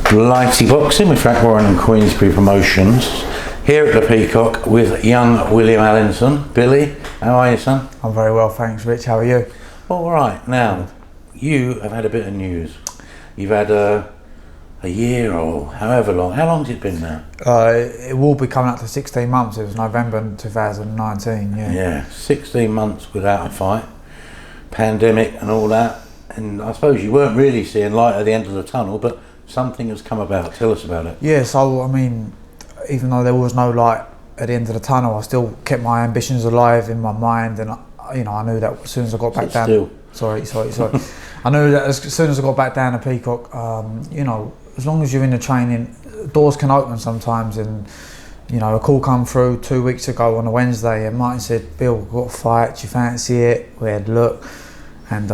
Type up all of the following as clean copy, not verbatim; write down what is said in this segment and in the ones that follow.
Blighty Boxing with Frank Warren and Queensbury Promotions. Here at the Peacock with young William Allington. Billy, how are you, son? I'm very well, thanks, Rich. How are you? All right. Now, you have had a bit of news. You've had a year or however long. How long has it been now? It will be coming up to 16 months. It was November 2019, yeah. Yeah, 16 months without a fight. Pandemic and all that. And I suppose you weren't really seeing light at the end of the tunnel, but something has come about. Tell us about it. Yeah, so, I mean, even though there was no light at the end of the tunnel, I still kept my ambitions alive in my mind, and I knew that as soon as I got back down. Still. Sorry. I knew that as soon as I got back down to Peacock, as long as you're in the training, doors can open sometimes. And a call come through 2 weeks ago on a Wednesday, and Martin said, "Bill, we've got a fight. Do you fancy it?" We had a look. And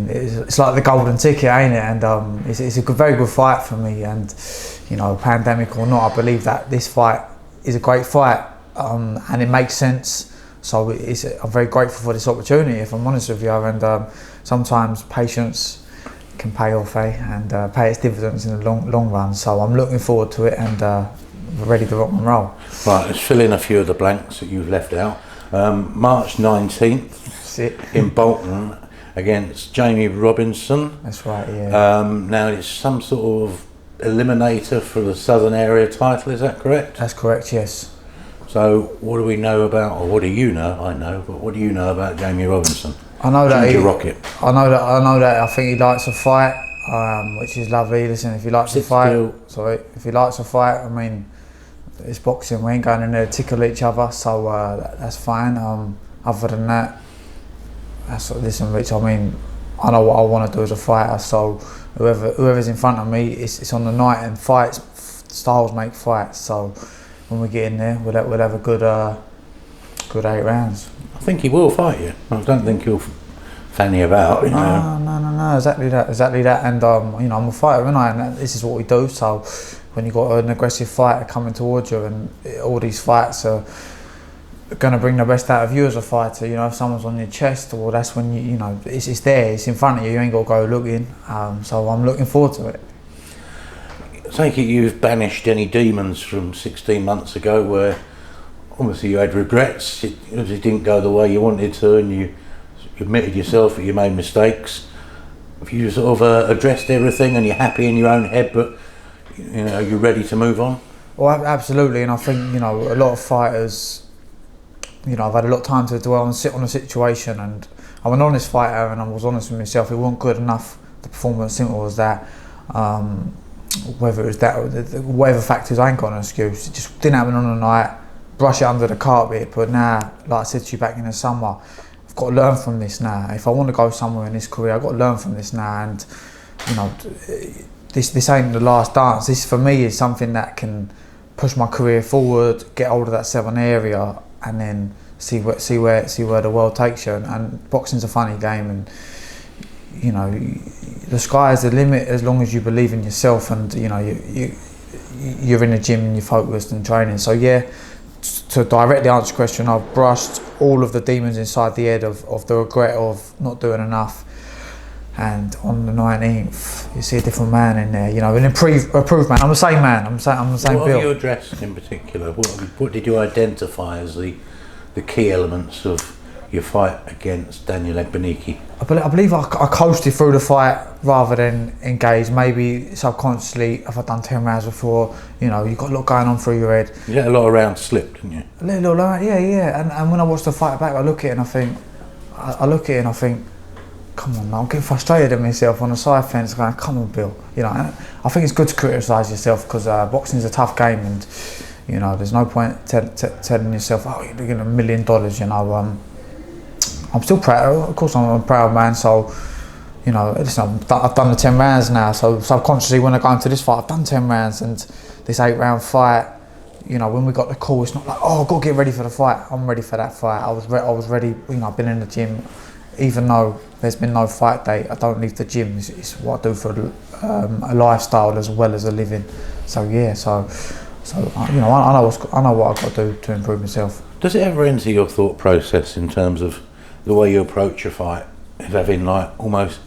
it's like the golden ticket, ain't it? And it's a very good fight for me. And pandemic or not, I believe that this fight is a great fight, and it makes sense. So I'm very grateful for this opportunity, if I'm honest with you. And sometimes patience can pay off, and pay its dividends in the long run. So I'm looking forward to it, and ready to rock and roll. Right, let's fill in a few of the blanks that you've left out. March 19th. In Bolton against Jamie Robinson. That's right, yeah. Now it's some sort of eliminator for the Southern Area title, is that correct? That's correct, yes. So what do we know about, or what do you know? I know, but what do you know about Jamie Robinson? I know that Rocket. I know that. I think he likes to fight, which is lovely. Listen, if he likes to fight, if he likes to fight, I mean, it's boxing. We ain't going in there to tickle each other, so that's fine. Other than that. Listen, Rich, I mean, I know what I want to do as a fighter, so whoever's in front of me, it's on the night, and fights, styles make fights, so when we get in there, we'll have a good 8 rounds. I think he will fight you. I don't think he'll fanny about, No, exactly that, and I'm a fighter, and this is what we do, so when you've got an aggressive fighter coming towards you, and all these fights are going to bring the best out of you as a fighter. If someone's on your chest, well, that's when it's there, it's in front of you. You ain't got to go looking. So I'm looking forward to it. I take it you've banished any demons from 16 months ago, where obviously you had regrets. It didn't go the way you wanted to, and you admitted yourself that you made mistakes. Have you sort of addressed everything, and you're happy in your own head, but you're ready to move on? Well, absolutely, and I think a lot of fighters. I've had a lot of time to dwell and sit on a situation, and I'm an honest fighter, and I was honest with myself. It wasn't good enough. The performance, simple as that. Whether it was that, whatever factors, I ain't got an excuse. It just didn't happen on the night. Brush it under the carpet. But now, like I said to you back in the summer, I've got to learn from this now. If I want to go somewhere in this career, I've got to learn from this now. And this ain't the last dance. This for me is something that can push my career forward, get hold of that 7 area. And then see where the world takes you. And boxing's a funny game, and the sky is the limit as long as you believe in yourself, and you're in the gym and you're focused and training. So yeah, to directly answer the question, I've brushed all of the demons inside the head of the regret of not doing enough. And on the 19th, you see a different man in there, an improved man. I'm the same man. I'm the same What Bill. have you addressed in particular? What did you identify as the key elements of your fight against Daniel Egbeniki? I believe I coasted through the fight rather than engage. Maybe subconsciously, if I've done 10 rounds before, you've got a lot going on through your head. You let a lot of rounds slip, didn't you? A little, yeah. And when I watch the fight back, I look at it and I think, come on, man, I'm getting frustrated at myself on the side fence, going, come on, Bill. I think it's good to criticise yourself, because boxing is a tough game, and there's no point telling yourself, oh, you're getting $1 million. I'm still proud. Of course, I'm a proud man. So, listen, I've done the 10 rounds now. So subconsciously, when I go into this fight, I've done 10 rounds, and this 8-round fight. When we got the call, it's not like, oh, I've got to get ready for the fight. I'm ready for that fight. I was ready. I've been in the gym. Even though there's been no fight date, I don't leave the gym. It's what I do for a lifestyle as well as a living. So yeah, I know what I've got to do to improve myself. Does it ever enter your thought process in terms of the way you approach a fight, of having like almost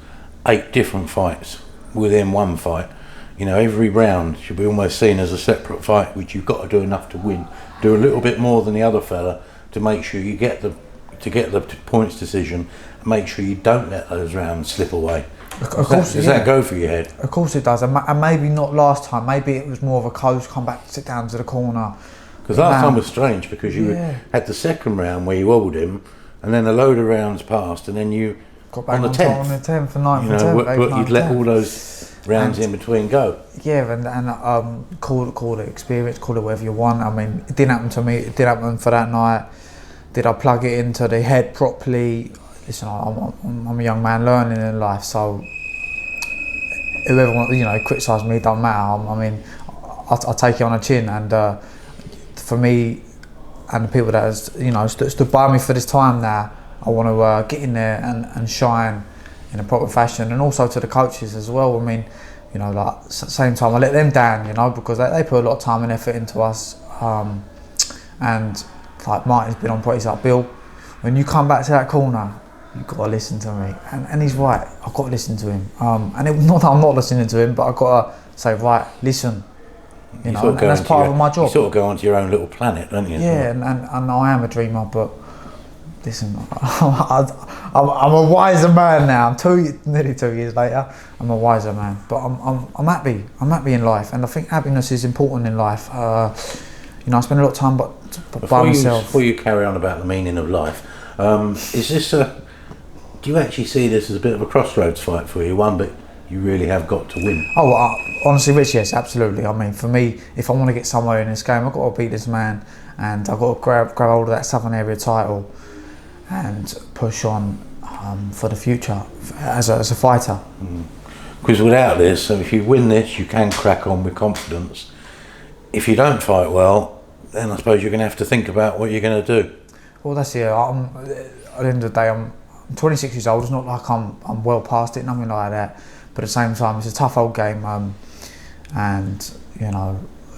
8 different fights within one fight? You know, every round should be almost seen as a separate fight, which you've got to do enough to win. Do a little bit more than the other fella to make sure you get the points decision, and make sure you don't let those rounds slip away. Does that go for your head? Of course it does, and maybe not last time. Maybe it was more of a close come back, sit down to the corner. Because last time was strange because you had the second round where you wobbled him, and then a load of rounds passed, and then you got back on the 10th, on the 10th and 9th, but you'd let all those rounds in between go. Yeah, and call it experience, call it whatever you want. I mean, it didn't happen to me. It did happen for that night. Did I plug it into the head properly? Listen, I'm a young man learning in life, so whoever wants, criticise me, don't matter. I mean, I take it on the chin, and for me and the people that has stood by me for this time now, I want to get in there and shine in a proper fashion, and also to the coaches as well. I mean, same time I let them down, because they put a lot of time and effort into us, and like Martin's been on projects like Bill. When you come back to that corner, you've got to listen to me, and he's right. I've got to listen to him, and not that I'm not listening to him, but I've got to say, right, listen. And that's part of my job. You sort of go onto your own little planet, don't you? Yeah, and I am a dreamer, but listen, I'm a wiser man now. Nearly 2 years later, I'm a wiser man. But I'm happy. I'm happy in life, and I think happiness is important in life. I spend a lot of time by myself. Before you carry on about the meaning of life, is this do you actually see this as a bit of a crossroads fight for you? One, but you really have got to win. Honestly, Rich, yes, absolutely. I mean, for me, if I want to get somewhere in this game, I've got to beat this man, and I've got to grab hold of that Southern Area title and push on for the future as a fighter. Because without this, if you win this, you can crack on with confidence. If you don't fight well, then I suppose you're going to have to think about what you're going to do. Well, that's it. At the end of the day, I'm 26 years old. It's not like I'm well past it, nothing like that. But at the same time, it's a tough old game, and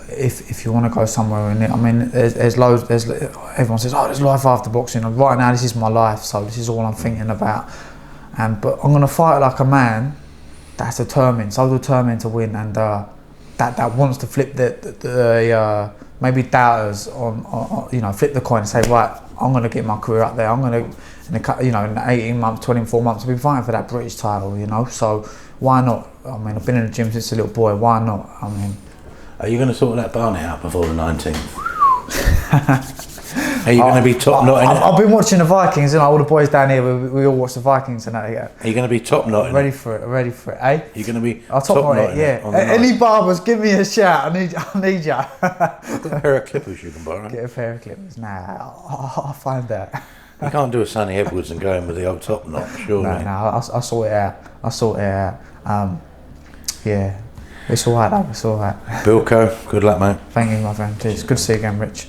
if you want to go somewhere in it, I mean, there's loads. Everyone says, "Oh, there's life after boxing." And right now, this is my life, so this is all I'm thinking about. But I'm gonna fight like a man that's determined, so determined to win, and that wants to flip the maybe doubters on flip the coin and say, right, I'm gonna get my career up there. I'm gonna in 18 months, 24 months, I've been fighting for that British title, So why not? I mean, I've been in the gym since a little boy. Why not? I mean, are you going to sort that Barnet out before the 19th? Are you going to be top knot in it? I've been watching the Vikings, all the boys down here, we all watch the Vikings and that. Yeah. Are you going to be top knot in it? Ready for it, eh? You're going to be top knot in it, yeah. Any barbers, give me a shout. I need you. I've got a pair of clippers you can borrow. Get a pair of clippers. Nah, I'll find that. You can't do a Sonny Edwards and go in with the old top knot, surely. No, I'll sort it out. Yeah, it's all right, though. It's all right. Bilko, good luck, mate. Thank you, my friend. Cheers. Good to see you again, Rich.